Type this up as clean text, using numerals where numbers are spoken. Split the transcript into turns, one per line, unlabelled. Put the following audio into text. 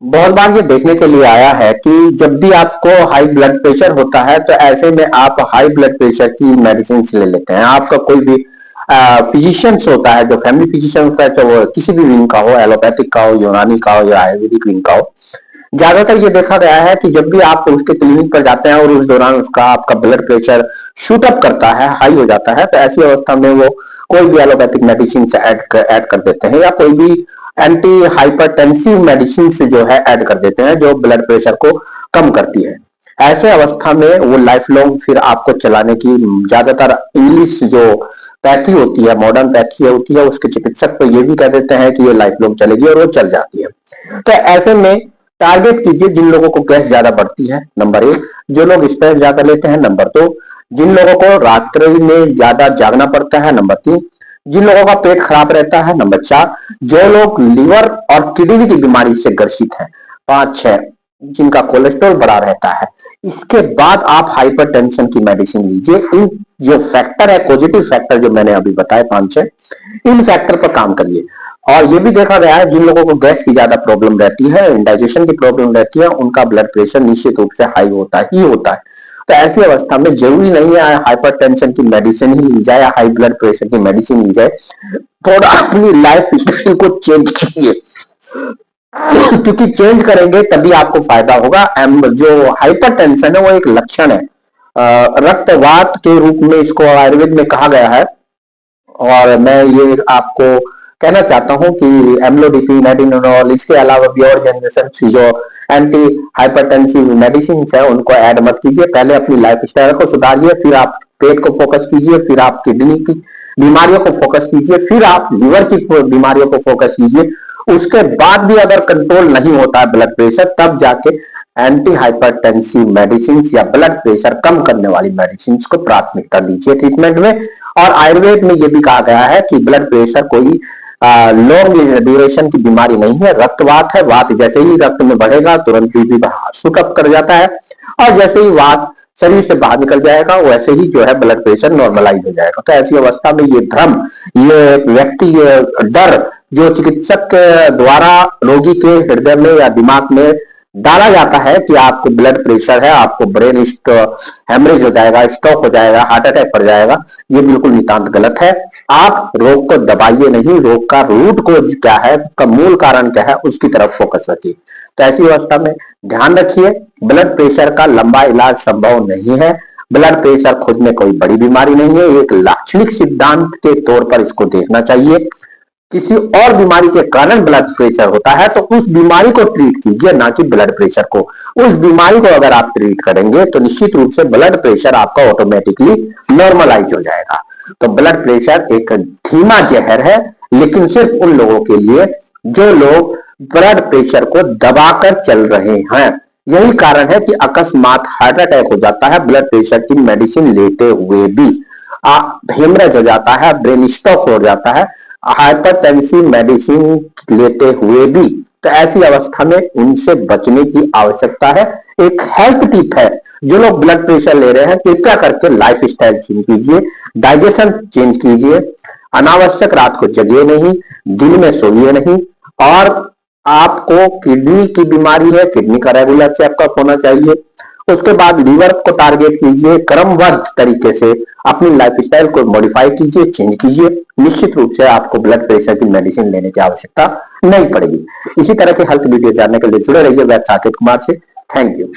बहुत बार ये देखने के लिए आया है कि जब भी आपको हाई ब्लड प्रेशर होता है तो ऐसे में आप हाई ब्लड प्रेशर की मेडिसिन ले लेते हैं। आपका कोई भी फिजिशियंस होता है, जो फैमिली फिजिशियन होता है, चाहे वो किसी भी विंग का हो, एलोपैथिक का हो, यूनानी का हो या आयुर्वेदिक विंग का हो, ज्यादातर ये देखा गया है कि जब भी आप उसके क्लिनिक पर जाते हैं और उस दौरान उसका आपका ब्लड प्रेशर शूट अप करता है, हाई हो जाता है, तो ऐसी अवस्था में वो कोई भी एलोपैथिक मेडिसिन से ऐड कर देते हैं या कोई भी एंटी हाइपरटेंसिव मेडिसिन से जो है ऐड कर देते हैं, जो ब्लड प्रेशर को कम करती है। ऐसे अवस्था में वो लाइफ लॉन्ग फिर आपको चलाने की ज्यादातर इंग्लिश जो पैथी होती है, मॉडर्न पैथी होती है, उसके चिकित्सक तो ये भी कह देते हैं कि ये लाइफ लॉन्ग चलेगी और वो चल जाती है। तो ऐसे में टारगेट कीजिए जिन लोगों को गैस ज्यादा बढ़ती है, नंबर एक। जो लोग स्ट्रेस ज्यादा लेते हैं, नंबर दो। जिन लोगों को रात्रि में ज्यादा जागना पड़ता है, नंबर तीन। जिन लोगों का पेट खराब रहता है, नंबर चार। जो लोग लिवर और किडनी की बीमारी से ग्रसित हैं, पांच छह। जिनका कोलेस्ट्रॉल बढ़ा रहता है। इसके बाद आप हाइपरटेंशन की मेडिसिन लीजिए। इन जो फैक्टर है, पॉजिटिव फैक्टर जो मैंने अभी बताए पांच छह, इन फैक्टर पर काम करिए। और ये भी देखा गया है जिन लोगों को गैस की ज्यादा प्रॉब्लम रहती है, इंडाइजेशन की प्रॉब्लम रहती है, उनका ब्लड प्रेशर निश्चित रूप से हाई होता ही होता है। तो ऐसी अवस्था में जरूरी नहीं है हाइपरटेंशन की मेडिसिन ही ली जाए या हाई ब्लड प्रेशर की मेडिसिन ली जाए। थोड़ा अपनी लाइफ स्टाइल को चेंज कीजिए, क्योंकि चेंज करेंगे तभी आपको फायदा होगा। जो हाइपरटेंशन है वो एक लक्षण है, रक्तवात के रूप में इसको आयुर्वेद में कहा गया है। और मैं ये आपको कहना चाहता हूं कि एम्लोडिपिन, एडिनोल, इसके अलावा भी और जनरेशन की जो एंटी हाइपरटेंसिव मेडिसिन है उनको ऐड मत कीजिए। पहले अपनी लाइफ स्टाइल को सुधारिए, फिर आप पेट को फोकस कीजिए, फिर आप किडनी की बीमारियों को फोकस कीजिए, फिर आप लीवर की बीमारियों को फोकस कीजिए। उसके बाद भी अगर कंट्रोल नहीं होता है ब्लड प्रेशर, तब जाके एंटी हाइपरटेंसिव मेडिसिन या ब्लड प्रेशर कम करने वाली मेडिसिन को प्राथमिकता दीजिए ट्रीटमेंट में। और आयुर्वेद में यह भी कहा गया है कि ब्लड प्रेशर कोई लॉन्ग ड्यूरेशन की बीमारी नहीं है, रक्तवात है। वात जैसे ही रक्त में बढ़ेगा तुरंत ही सुकअप कर जाता है, और जैसे ही वात शरीर से बाहर निकल जाएगा वैसे ही जो है ब्लड प्रेशर नॉर्मलाइज हो जाएगा। तो ऐसी अवस्था में ये भ्रम, ये व्यक्ति, ये डर जो चिकित्सक के द्वारा रोगी के हृदय में या दिमाग में डाला जाता है कि आपको ब्लड प्रेशर है, आपको ब्रेन हेमरेज हो जाएगा, स्ट्रोक हो जाएगा, हार्ट अटैक पड़ जाएगा, ये बिल्कुल नितांत गलत है। आप रोग को दबाइए नहीं, रोग का रूट को क्या है, उसका मूल कारण क्या है, उसकी तरफ फोकस रखिए। तो ऐसी अवस्था में ध्यान रखिए, ब्लड प्रेशर का लंबा इलाज संभव नहीं है। ब्लड प्रेशर खुद में कोई बड़ी बीमारी नहीं है, एक लाक्षणिक सिद्धांत के तौर पर इसको देखना चाहिए। किसी और बीमारी के कारण ब्लड प्रेशर होता है तो उस बीमारी को ट्रीट कीजिए, ना कि ब्लड प्रेशर को। उस बीमारी को अगर आप ट्रीट करेंगे तो निश्चित रूप से ब्लड प्रेशर आपका ऑटोमेटिकली नॉर्मलाइज हो जाएगा। तो ब्लड प्रेशर एक धीमा जहर है, लेकिन सिर्फ उन लोगों के लिए जो लोग ब्लड प्रेशर को दबाकर चल रहे हैं। यही कारण है कि अकस्मात हार्ट अटैक हो जाता है ब्लड प्रेशर की मेडिसिन लेते हुए भी, हेमरेज हो जाता है, ब्रेन स्ट्रोक हो जाता है हाइपरटेंसिव मेडिसिन लेते हुए भी। तो ऐसी अवस्था में उनसे बचने की आवश्यकता है। एक हेल्थ टिप है, जो लोग ब्लड प्रेशर ले रहे हैं कृपया करके लाइफ स्टाइल चेंज कीजिए, डाइजेशन चेंज कीजिए, अनावश्यक रात को जगिए नहीं, दिन में सोइए नहीं। और आपको किडनी की बीमारी है, किडनी का रेगुलर चेकअप होना चाहिए। उसके बाद लीवर को टारगेट कीजिए, क्रमबद्ध तरीके से अपनी लाइफस्टाइल को मॉडिफाई कीजिए, चेंज कीजिए। निश्चित रूप से आपको ब्लड प्रेशर की मेडिसिन लेने की आवश्यकता नहीं पड़ेगी। इसी तरह के हेल्थ वीडियो जानने के लिए जुड़े रहिए वैद्य साकेत कुमार से। Thank you.